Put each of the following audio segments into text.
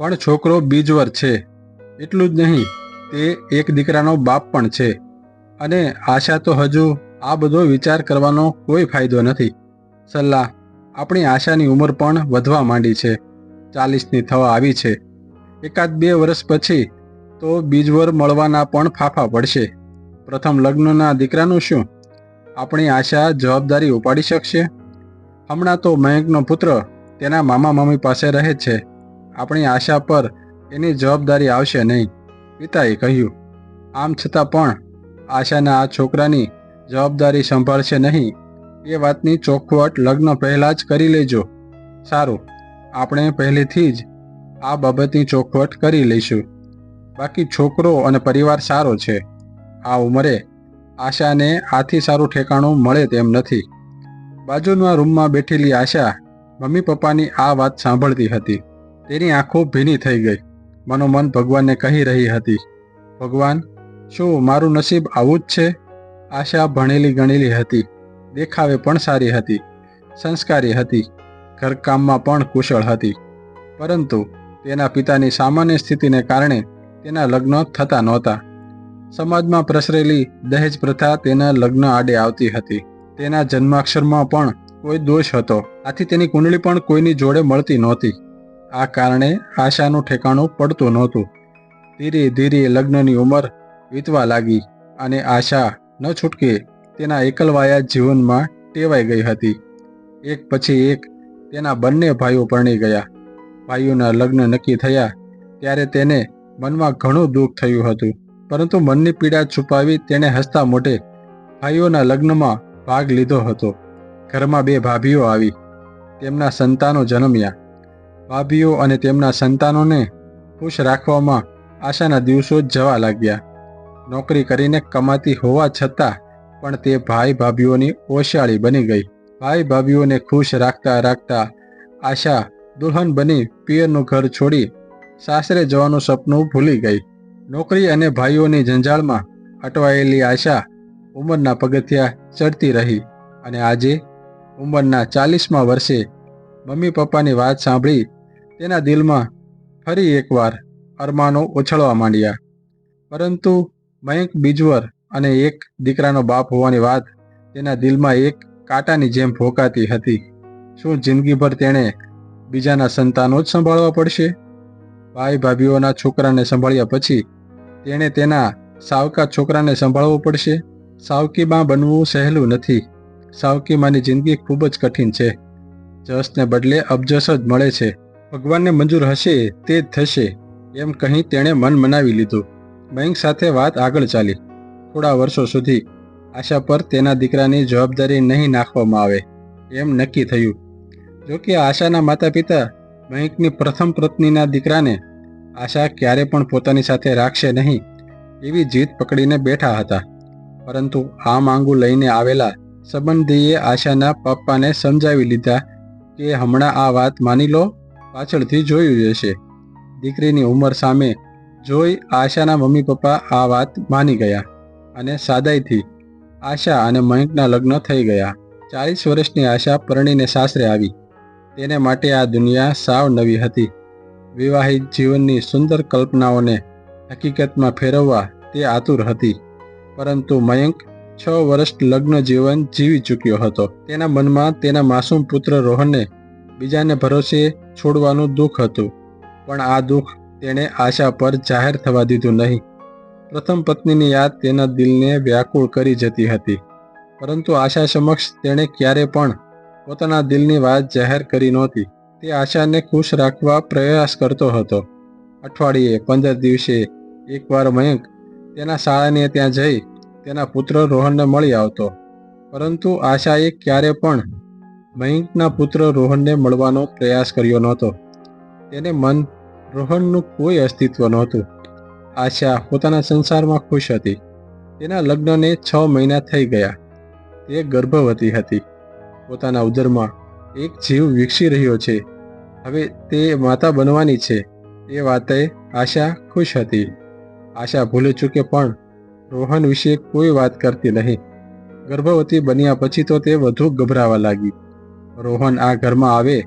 પણ છોકરો બીજવર છે. એટલું જ નહીં, તે એક દીકરાનો બાપ પણ છે. અને આશા તો હજુ આ બધો વિચાર કરવાનો કોઈ ફાયદો નથી. સલાહ, આપણી આશાની ઉંમર પણ વધવા માંડી છે. 40ની થવા આવી છે. એકાદ 2 વર્ષ પછી તો બીજવર મળવાના પણ ફાફા પડશે. પ્રથમ લગ્નના દીકરાનું શું? આપણી આશા જવાબદારી ઉપાડી શકશે? હમણાં તો મયંકનો પુત્ર તેના મામા મામી પાસે રહે છે. આપણી આશા પર એની જવાબદારી આવશે નહીં, પિતાએ કહ્યું. આમ છતાં પણ આશાના આ છોકરાની જવાબદારી સંભાળશે નહીં એ વાતની ચોખવટ લગ્ન પહેલાં જ કરી લેજો. સારું, આપણે પહેલેથી જ આ બાબતની ચોખવટ કરી લઈશું. બાકી છોકરો અને પરિવાર સારો છે. આ ઉંમરે આશાને આથી સારું ઠેકાણું મળે તેમ નથી. બાજુના રૂમમાં બેઠેલી આશા મમ્મી પપ્પાની આ વાત સાંભળતી હતી. તેની આંખો ભીની થઈ ગઈ. મનોમન ભગવાનને કહી રહી હતી, ભગવાન, શું મારું નસીબ આવું જ છે? આશા ભણેલી ગણેલી હતી. દેખાવે પણ સારી હતી. સંસ્કારી હતી. ઘરકામમાં પણ કુશળ હતી. પરંતુ તેના પિતાની સામાન્ય સ્થિતિને કારણે તેના લગ્ન થતા નહોતા. સમાજમાં પ્રસરેલી દહેજ પ્રથા તેના લગ્ન આડે આવતી હતી. તેના જન્માક્ષરમાં પણ કોઈ દોષ હતો. આથી તેની કુંડળી પણ કોઈની જોડે મળતી નહોતી. આ કારણે આશાનું ઠેકાણું પડતું નહોતું. ધીરે ધીરે લગ્નની ઉંમર વીતવા લાગી અને આશા ન છૂટકે તેના એકલવાયા જીવનમાં ટેવાઈ ગઈ હતી. એક પછી એક તેના બંને ભાઈઓ પરણી ગયા. ભાઈઓના લગ્ન નક્કી થયા ત્યારે તેને મનમાં ઘણું દુઃખ થયું હતું. પરંતુ મનની પીડા છુપાવી તેણે હસતા મોઢે ભાઈઓના લગ્નમાં ભાગ લીધો હતો. ઘરમાં 2 ભાભીઓ આવી. તેમના સંતાનો જન્મ્યા. ભાભીઓ અને તેમના સંતાનોને ખુશ રાખવામાં આશાના દિવસો જ જવા લાગ્યા. નોકરી કરીને કમાતી હોવા છતાં પણ તે ભાઈ ભાભીઓની ઓશિયાળી બની ગઈ. ભાઈ ભાભીઓને ખુશ રાખતા રાખતા આશા દુલ્હન બની પિયરનું ઘર છોડી સાસરે જવાનું સપનું ભૂલી ગઈ. નોકરી અને ભાઈઓની જંજાળમાં અટવાયેલી આશા ઉંમરના પગથિયા ચડતી રહી અને આજે ઉંમરના 40મા વર્ષે મમ્મી પપ્પાની વાત સાંભળી તેના દિલમાં ફરી એકવાર અરમાનો ઉછળવા માંડ્યા. પરંતુ મયંક બીજવર અને એક દીકરાનો બાપ હોવાની વાત તેના દિલમાં એક કાંટાની જેમ ભોંકાતી હતી. શું જિંદગીભર તેણે બીજાના સંતાનો જ સંભાળવા પડશે? ભાઈ ભાભીઓના છોકરાને સંભાળ્યા પછી તેણે તેના સાવકા છોકરાને સંભાળવો પડશે. સાવકીમાં બનવું સહેલું નથી. સાવકીમાંની જિંદગી ખૂબ જ કઠિન છે. જસને બદલે અબજસ જ મળે છે. ભગવાનને મંજૂર હશે તે જ થશે એમ કહી તેણે મન મનાવી લીધું. મયંક સાથે વાત આગળ ચાલી. થોડા વર્ષો સુધી આશા પર તેના દીકરાની જવાબદારી નહીં નાખવામાં આવે એમ નક્કી થયું. જોકે આશાના માતા પિતા મયંકની પ્રથમ પત્નીના દીકરાને આશા ક્યારે પણ પોતાની સાથે રાખશે નહીં એવી જીદ પકડીને બેઠા હતા. પરંતુ આ માંગુ લઈને આવેલા સંબંધીએ આશાના પપ્પાને સમજાવી લીધા કે હમણાં આ વાત માની લો, પાછળથી જોયું જશે. દીકરીની ઉંમર સામે જોઈ આશાના મમ્મી પપ્પા આ વાત માની ગયા અને સાદાઈથી આશા અને મયંકના લગ્ન થઈ ગયા. 40 વર્ષની આશા પરણીને સાસરે આવી. તેને માટે આ દુનિયા સાવ નવી હતી. વિવાહિત જીવનની સુંદર કલ્પનાઓને હકીકતમાં ફેરવવા તે આતુર હતી. પરંતુ મયંક 6 વર્ષ લગ્ન જીવન જીવી ચૂક્યો હતો. તેના મનમાં તેના માસૂમ પુત્ર રોહનને બીજાને ભરોસે છોડવાનું દુઃખ હતું. પણ આ દુઃખ તેણે આશા પર જાહેર થવા દીધું નહીં. પ્રથમ પત્નીની યાદ તેના દિલને વ્યાકુળ કરી જતી હતી. પરંતુ આશા સમક્ષ તેણે ક્યારે પણ પોતાના દિલની વાત જાહેર કરી નહોતી. તે આશાને ખુશ રાખવા પ્રયાસ કરતો હતો. અઠવાડિયે 15 દિવસે એકવાર મયંક તેના શાળાને ત્યાં જઈ તેના પુત્ર રોહનને મળી આવતો. પરંતુ આશાએ ક્યારે પણ મયંકના પુત્ર રોહનને મળવાનો પ્રયાસ કર્યો નહોતો. તેને મન રોહનનું કોઈ અસ્તિત્વ નહોતું. આશા પોતાના સંસારમાં ખુશ હતી. તેના લગ્નને 6 મહિના થઈ ગયા. તે ગર્ભવતી હતી. પોતાના ઉદરમાં એક જીવ વિકસી રહ્યો છે. હવે તે માતા બનવાની છે એ વાતે આશા ખુશ હતી. આશા ભૂલે ચૂકે પણ રોહન વિશે કોઈ વાત કરતી નહીં. ગર્ભવતી બન્યા પછી તો તે વધુ ગભરાવા લાગી. રોહન આ ઘરમાં આવે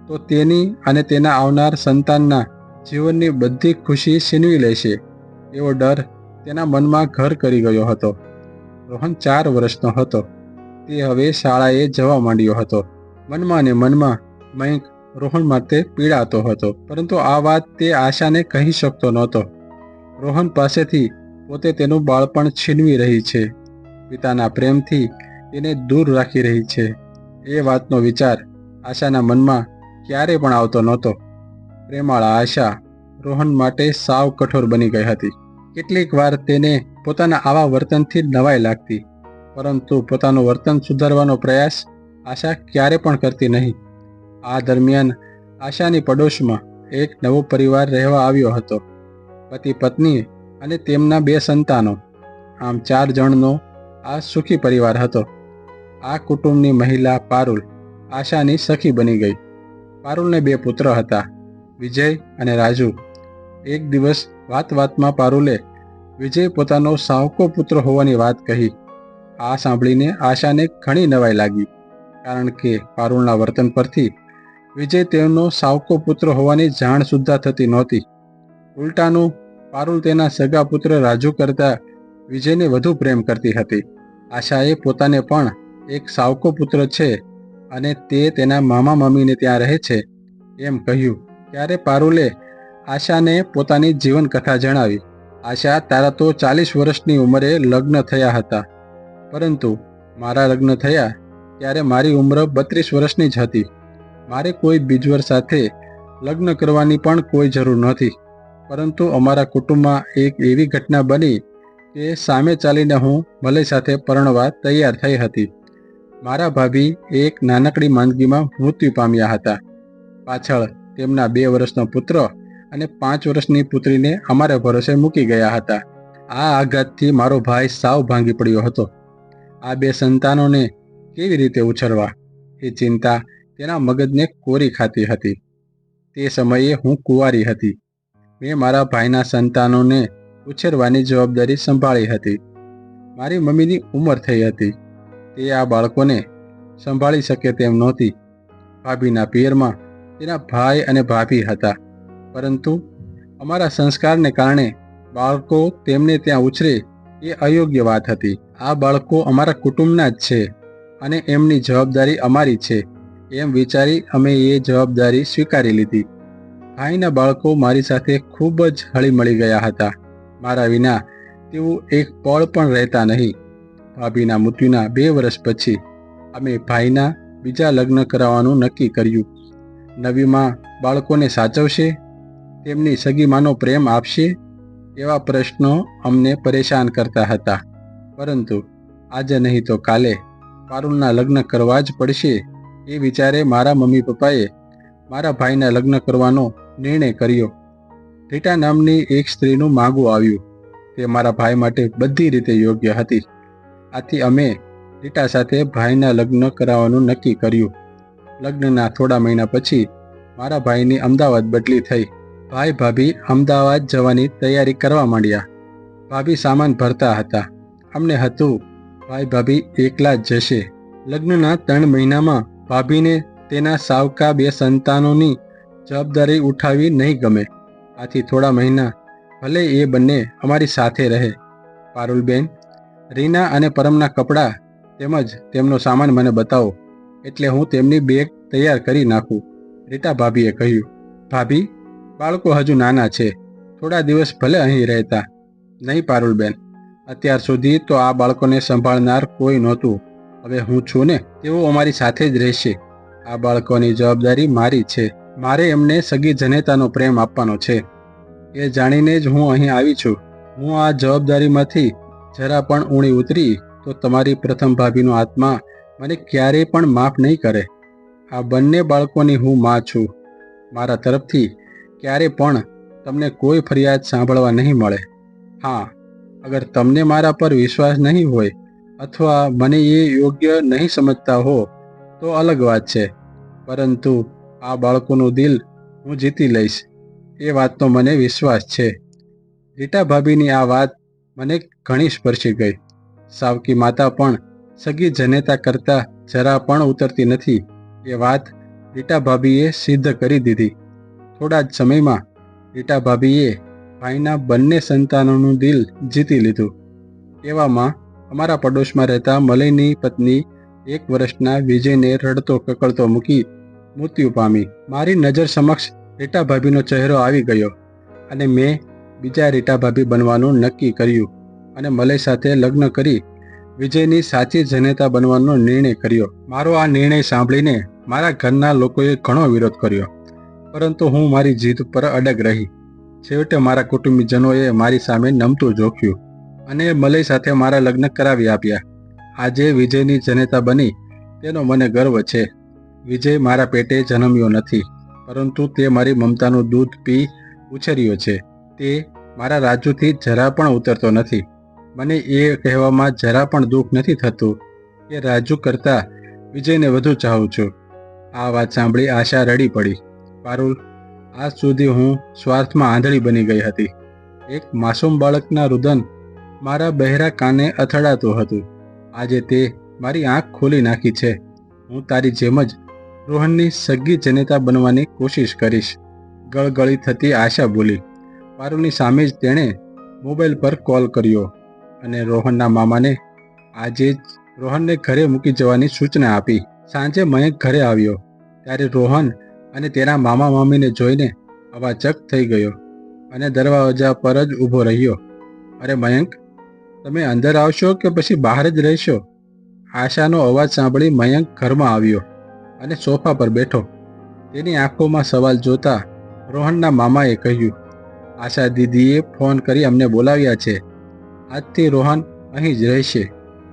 તો તેની અને તેના આવનાર સંતાનના જીવનની બધી ખુશી છીનવી લેશે એવો ડર તેના મનમાં ઘર કરી ગયો હતો. રોહન 4 વર્ષનો હતો. તે હવે શાળાએ જવા માંડ્યો હતો. મનમાં ને મનમાં મયંક રોહન માટે પીડાતો હતો, પરંતુ આ વાત તે આશાને કહી શકતો નહોતો. રોહન પાસેથી પોતે તેનું બાળપણ છીનવી રહી છે, પિતાના પ્રેમથી તેને દૂર રાખી રહી છે. એ વાતનો વિચાર આશાના મનમાં ક્યારે પણ આવતો નહોતો. પ્રેમાળા આશા રોહન માટે સાવ કઠોર બની ગઈ હતી. કેટલીક વાર તેને પોતાના આવા વર્તનથી નવાઈ લાગતી, પરંતુ પોતાનું વર્તન સુધારવાનો પ્રયાસ આશા ક્યારે પણ કરતી નહીં. આ દરમિયાન આશાની પડોશમાં એક નવો પરિવાર રહેવા આવ્યો હતો. પતિ પત્ની અને તેમના 2 સંતાનો. આમ 4 જણનો આ સુખી પરિવાર હતો. આ કુટુંબની મહિલા પારુલ આશાની સખી બની ગઈ. પારુલને 2 પુત્ર હતા, વિજય અને રાજુ. એક દિવસ વાતમાં પારુલે વિજય પોતાનો સાવકો પુત્ર હોવાની વાત કહી. આ સાંભળીને આશાને ઘણી નવાઈ લાગી, કારણ કે પારુલના વર્તન પરથી વિજય તેનો સાવકો પુત્ર હોવાની જાણ સુદ્ધા થતી નહોતી. ઉલટાનું પારુલ તેના સગા પુત્ર રાજુ કરતાં વિજયને વધુ પ્રેમ કરતી હતી. આશાએ પોતાને પણ એક સાવકો પુત્ર છે અને તે તેના મામા મામીને ત્યાં રહે છે એમ કહ્યું. ત્યારે પારુલે આશાને પોતાની જીવનકથા જણાવી. આશા, તારા તો 40 વર્ષની ઉંમરે લગ્ન થયા હતા, પરંતુ મારા લગ્ન થયા ત્યારે મારી ઉંમર 32 વર્ષની જ હતી. મારે કોઈ બીજવર સાથે લગ્ન કરવાની પણ કોઈ જરૂર નહોતી, પરંતુ અમારા કુટુંબમાં એક એવી ઘટના બની કે સામે ચાલીને હું મલય સાથે પરણવા તૈયાર થઈ હતી. મારા ભાભી એક નાનકડી માંદગીમાં મૃત્યુ પામ્યા હતા. પાછળ તેમના 2 વર્ષનો પુત્ર અને 5 વર્ષની પુત્રીને અમારા ભરોસે મૂકી ગયા હતા. આ આઘાતથી મારો ભાઈ સાવ ભાંગી પડ્યો હતો. આ 2 સંતાનોને કેવી રીતે ઉછેરવા, એ ચિંતા તેના મગજને કોરી ખાતી હતી. તે સમયે હું કુંવારી હતી. મેં મારા ભાઈના સંતાનોને ઉછેરવાની જવાબદારી સંભાળી હતી. મારી મમ્મીની ઉંમર થઈ હતી, તે આ બાળકોને સંભાળી શકે તેમ નહોતી. ભાભીના પિયરમાં તેના ભાઈ અને ભાભી હતા, પરંતુ અમારા સંસ્કારને કારણે બાળકો તેમને ત્યાં ઉછરે એ અયોગ્ય વાત હતી. આ બાળકો અમારા કુટુંબના જ છે અને એમની જવાબદારી અમારી છે એમ વિચારી અમે એ જવાબદારી સ્વીકારી લીધી. ભાઈના બાળકો મારી સાથે ખૂબ જ હળીમળી ગયા હતા. મારા વિના તેઓ એક પળ પણ રહેતા નહીં. ભાભીના મૃત્યુના 2 વર્ષ પછી અમે ભાઈના બીજા લગ્ન કરાવવાનું નક્કી કર્યું. નવી માં બાળકોને સાચવશે, તેમની સગી માનો પ્રેમ આપશે, એવા પ્રશ્નો અમને પરેશાન કરતા હતા. પરંતુ આજે નહીં તો કાલે પારુલના લગ્ન કરવા જ પડશે એ વિચારે મારા મમ્મી પપ્પાએ મારા ભાઈના લગ્ન કરવાનો નિર્ણય કર્યો. રીટા નામની એક સ્ત્રીનું માગું આવ્યું. તે મારા ભાઈ માટે બધી રીતે યોગ્ય હતી. આથી અમે રીટા સાથે ભાઈના લગ્ન કરાવવાનું નક્કી કર્યું. લગ્નના થોડા મહિના પછી મારા ભાઈની અમદાવાદ બદલી થઈ. ભાઈ ભાભી અમદાવાદ જવાની તૈયારી કરવા માંડ્યા. ભાભી સામાન ભરતા હતા. અમને હતું ભાઈ ભાભી એકલા જ જશે. લગ્નના 3 મહિનામાં ભાભીને તેના સાવકા 2 સંતાનોની જવાબદારી ઉઠાવી નહીં ગમે. આથી થોડા મહિના ભલે એ બંને અમારી સાથે રહે. પારુલબેન, રીના અને પરમના કપડાં તેમજ તેમનો સામાન મને બતાવો, એટલે હું તેમની બેગ તૈયાર કરી નાખું, રીટા ભાભીએ કહ્યું. ભાભી, બાળકો હજુ નાના છે, થોડા દિવસ ભલે અહીં રહેતા. નહીં પારુલબેન, અત્યાર સુધી તો આ બાળકોને સંભાળનાર કોઈ નહોતું. હવે હું છું ને, તેઓ અમારી સાથે જ રહેશે. આ બાળકોની જવાબદારી મારી છે. મારે એમને સગી જનેતાનો પ્રેમ આપવાનો છે. એ જાણીને જ હું અહીં આવી છું. હું આ જવાબદારીમાંથી જરા પણ ઊણી ઉતરી તો તમારી પ્રથમ ભાભીનો આત્મા મને ક્યારેય પણ માફ નહીં કરે. આ બંને બાળકોની હું માં છું. મારા તરફથી ક્યારે પણ તમને કોઈ ફરિયાદ સાંભળવા નહીં મળે. હા, અગર તમને મારા પર વિશ્વાસ નહીં હોય અથવા મને એ યોગ્ય નહીં સમજતા હો તો અલગ વાત છે, પરંતુ આ બાળકોનું દિલ હું જીતી લઈશ એ વાતનો મને વિશ્વાસ છે. રીટા ભાભીની આ વાત મને ઘણી સ્પર્શી ગઈ. સાવકી માતા પણ સગી જનેતા કરતાં જરા પણ ઉતરતી નથી એ વાત રીટા ભાભીએ સિદ્ધ કરી દીધી. થોડા જ સમયમાં રીટા ભાભીએ ભાઈના બંને સંતાનોનું દિલ જીતી લીધું. એવામાં અમારા પડોશમાં રહેતા મલયની પત્ની 1 વર્ષના વિજયને રડતો કકળતો મૂકી મૃત્યુ પામી. મારી નજર સમક્ષ રીટા ભાભીનો ચહેરો આવી ગયો અને મેં બીજા રીટા ભાભી બનવાનું નક્કી કર્યું અને મલય સાથે લગ્ન કરી વિજયની સાચી જનેતા બનવાનો નિર્ણય કર્યો. મારો આ નિર્ણય સાંભળીને મારા ઘરના લોકોએ ઘણો વિરોધ કર્યો, પરંતુ હું મારી જીદ પર અડગ રહી. છેવટે મારા કુટુંબીજનોએ મારી સામે નમતું જોખ્યું અને મલય સાથે મારા લગ્ન કરાવી આપ્યા. આજે વિજયની જનેતા બની તેનો મને ગર્વ છે. વિજય મારા પેટે જન્મ્યો નથી, પરંતુ તે મારી મમતાનું દૂધ પી ઉછર્યો છે. તે મારા રાજુથી જરા પણ ઉતરતો નથી. મને એ કહેવામાં જરા પણ દુઃખ નથી થતું કે રાજુ કરતાં વિજયને વધુ ચાહું છું. આ વાત સાંભળી આશા રડી પડી. પારુલ, આજ સુધી હું સ્વાર્થમાં આંધળી બની ગઈ હતી. એક માસૂમ બાળકના રુદન મારા બહેરા કાને અથડાતું હતું. આજે તે મારી આંખ ખોલી નાખી છે. હું તારી જેમ જ રોહનની સગી જનેતા બનવાની કોશિશ કરીશ, ગળગળી થતી આશા બોલી. પારુલની સામે જ તેણે મોબાઈલ પર કોલ કર્યો અને રોહનના મામાને આજે જ રોહનને ઘરે મૂકી જવાની સૂચના આપી. સાંજે મયંક ઘરે આવ્યો ત્યારે રોહન અને તેના મામા મામીને જોઈને અવાચક થઈ ગયો અને દરવાજા પર જ ઊભો રહ્યો. અરે મયંક, તમે અંદર આવશો કે પછી બહાર જ રહેશો? આશાનો અવાજ સાંભળી મયંક ઘરમાં આવ્યો અને સોફા પર બેઠો. તેની આંખોમાં સવાલ જોતા રોહનના મામાએ કહ્યું, આશા દીદીએ ફોન કરી અમને બોલાવ્યા છે. આજથી રોહન અહીં જ રહેશે.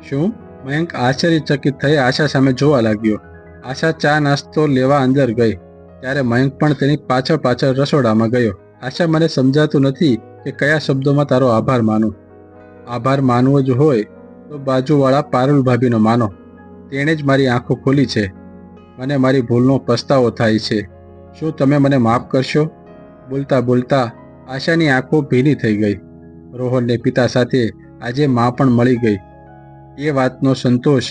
શું? મયંક આશ્ચર્યચકિત થઈ આશા સામે જોવા લાગ્યો. આશા ચા નાસ્તો લેવા અંદર ગઈ ત્યારે મયંક પણ તેની પાછળ પાછળ રસોડામાં ગયો. આશા, મને સમજાતું નથી કે કયા શબ્દોમાં તારો આભાર માનું. આભાર માનવો જ હોય તો બાજુવાળા પારુલ ભાભીનો માનો. તેણે જ મારી આંખો ખોલી છે. મને મારી ભૂલનો પસ્તાવો થાય છે. શું તમે મને માફ કરશો? બોલતા બોલતા આશાની આંખો ભીની થઈ ગઈ. રોહનને પિતા સાથે આજે મા પણ મળી ગઈ. એ વાતનો સંતોષ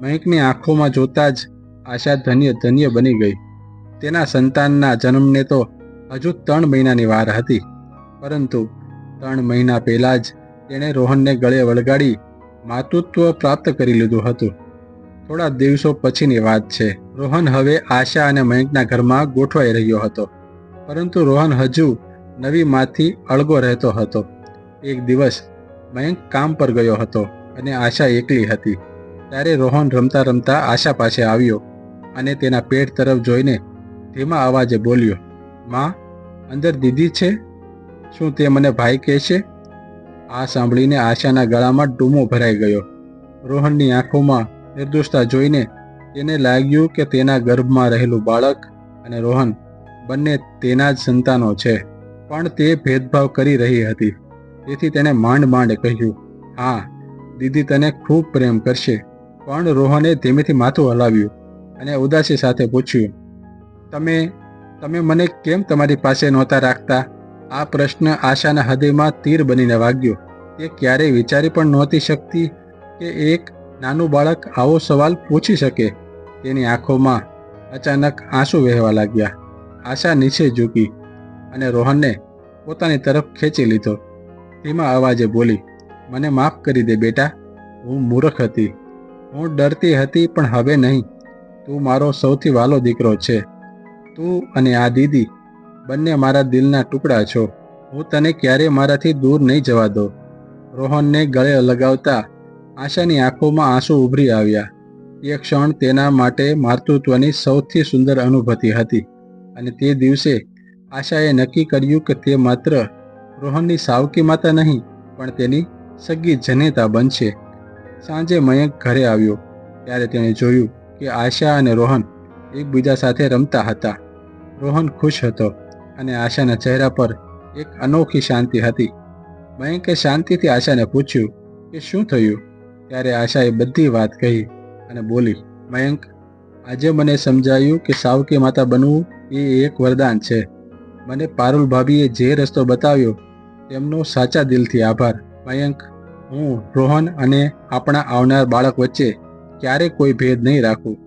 મયંકની આંખોમાં જોતા જ આશા ધન્ય ધન્ય બની ગઈ. તેના સંતાનના જન્મને તો હજુ 3 મહિનાની વાર હતી, પરંતુ 3 મહિના પહેલાં જ તેણે રોહનને ગળે વળગાડી માતૃત્વ પ્રાપ્ત કરી લીધું હતું. થોડા દિવસો પછીની વાત છે. રોહન હવે આશા અને મયંકના ઘરમાં ગોઠવાઈ રહ્યો હતો, પરંતુ રોહન હજુ નવી માથી અળગો રહેતો હતો. એક દિવસ મયંક કામ પર ગયો હતો અને આશા એકલી હતી. ત્યારે રોહન રમતા રમતા આશા પાસે આવ્યો અને તેના પેટ તરફ જોઈને ધીમા અવાજે બોલ્યો, માં, અંદર દીદી છે? શું તે મને ભાઈ કહેશે? આ સાંભળીને આશાના ગળામાં ડૂમો ભરાઈ ગયો. રોહનની આંખોમાં નિર્દોષતા જોઈને તેને લાગ્યું કે તેના ગર્ભમાં રહેલું બાળક અને રોહન બંને તેના જ સંતાનો છે. પણ તે ભેદભાવ કરી રહી હતી. તેથી તેણે માંડ માંડ કહ્યું, હા, દીદી તને ખૂબ પ્રેમ કરશે. પણ રોહને ધીમેથી માથું હલાવ્યું અને ઉદાસી સાથે પૂછ્યું, તમે મને કેમ તમારી પાસે નહોતા રાખતા? આ પ્રશ્ન આશાના હૃદયમાં તીર બનીને વાગ્યો. તે ક્યારેય વિચારી પણ નહોતી શકતી કે એક નાનું બાળક આવો સવાલ પૂછી શકે. તેની આંખોમાં અચાનક આંસુ વહેવા લાગ્યા. આશા નીચે ઝૂકી અને રોહનને પોતાની તરફ ખેંચી લીધો. ધીમા અવાજે બોલી, મને માફ કરી દે બેટા. હું મૂર્ખ હતી. હું ડરતી હતી, પણ હવે નહીં. તું મારો સૌથી વાલો દીકરો છે. તું અને આ દીદી બંને મારા દિલના ટુકડા છો. હું તને ક્યારેય મારાથી દૂર નહીં જવા દઉં. રોહનને ગળે લગાવતા આશાની આંખોમાં આંસુ ઉભરી આવ્યા. એ ક્ષણ તેના માટે માતૃત્વની સૌથી સુંદર અનુભૂતિ હતી અને તે દિવસે આશાએ નક્કી કર્યું કે તે માત્ર રોહનની સાવકી માતા નહીં, પણ તેની સગી જનેતા બનશે. સાંજે મયંક ઘરે આવ્યો ત્યારે તેણે જોયું કે આશા અને રોહન એકબીજા સાથે રમતા હતા. રોહન ખુશ હતો અને આશાના ચહેરા પર એક અનોખી શાંતિ હતી. મયંકે શાંતિથી આશાને પૂછ્યું કે શું થયું? ત્યારે આશાએ બધી વાત કહી અને બોલી, મયંક, આજે મને સમજાયું કે સાવકી માતા બનવું એ એક વરદાન છે. મને પારુલ ભાભીએ જે રસ્તો બતાવ્યો તેમનો સાચા દિલથી આભાર. મયંક, હું રોહન અને આપણા આવનાર બાળક વચ્ચે ક્યારેય કોઈ ભેદ નહીં રાખું.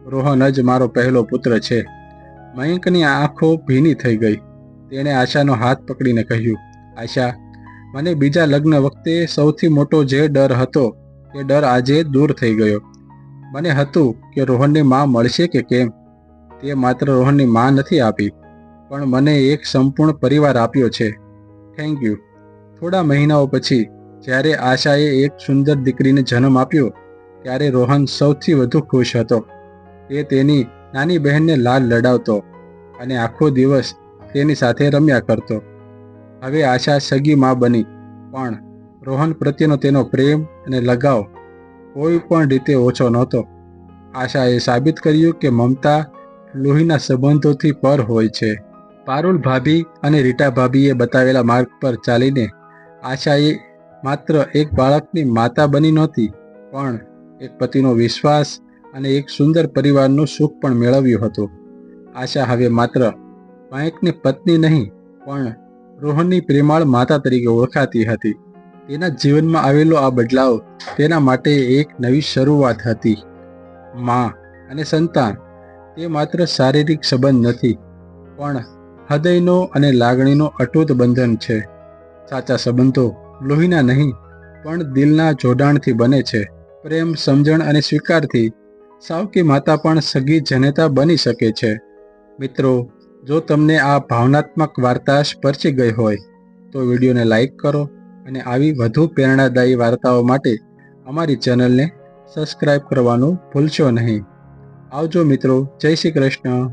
રોહન જ મારો પહેલો પુત્ર છે. મયંકની આંખો ભીની થઈ ગઈ. તેણે આશાનો હાથ પકડીને કહ્યું, આશા, મને બીજા લગ્ન વખતે સૌથી મોટો જે ડર હતો એ ડર આજે દૂર થઈ ગયો. મને હતું કે રોહનની માં મળશે કે કેમ. તે માત્ર રોહનની માં નથી આપી, પણ મને એક સંપૂર્ણ પરિવાર આપ્યો છે. Thank you. થોડા મહિનાઓ પછી જ્યારે આશાએ એક સુંદર દીકરીને જન્મ આપ્યો ત્યારે રોહન સૌથી વધુ ખુશ હતો. તે તેની નાની બહેનને લાડ લડાવતો અને આખો દિવસ તેની સાથે રમ્યા કરતો. હવે આશા સગી માં બની, પણ રોહન પ્રત્યેનો તેનો પ્રેમ અને લગાવ કોઈ પણ રીતે ઓછો નહોતો. આશાએ સાબિત કર્યું કે મમતા લોહીના સંબંધોથી પર હોય છે. પારુલ ભાભી અને રીટા ભાભીએ બતાવેલા માર્ગ પર ચાલીને આશાએ માત્ર એક બાળકની માતા બની નહોતી, પણ એક પતિનો વિશ્વાસ અને એક સુંદર પરિવારનું સુખ પણ મેળવ્યું હતું. આશા હવે માત્ર મયંકની પત્ની નહીં, પણ રોહનની પ્રેમાળ માતા તરીકે ઓળખાતી હતી. તેના જીવનમાં આવેલો આ બદલાવ તેના માટે એક નવી શરૂઆત હતી. માં અને સંતાન તે માત્ર શારીરિક સંબંધ નથી, પણ હૃદયનો અને લાગણીનો અતૂટ બંધન છે. સાચા સંબંધો લોહીના નહીં, પણ દિલના જોડાણથી બને છે. પ્રેમ, સમજણ અને સ્વીકારથી સાવકી માતા પણ સગી જનેતા બની શકે છે. મિત્રો, જો તમને આ ભાવનાત્મક વાર્તા સ્પર્શી ગઈ હોય તો વિડીયોને લાઈક કરો અને આવી વધુ પ્રેરણાદાયી વાર્તાઓ માટે અમારી ચેનલને સબસ્ક્રાઈબ કરવાનું ભૂલશો નહીં. આવજો મિત્રો. જય શ્રી કૃષ્ણ.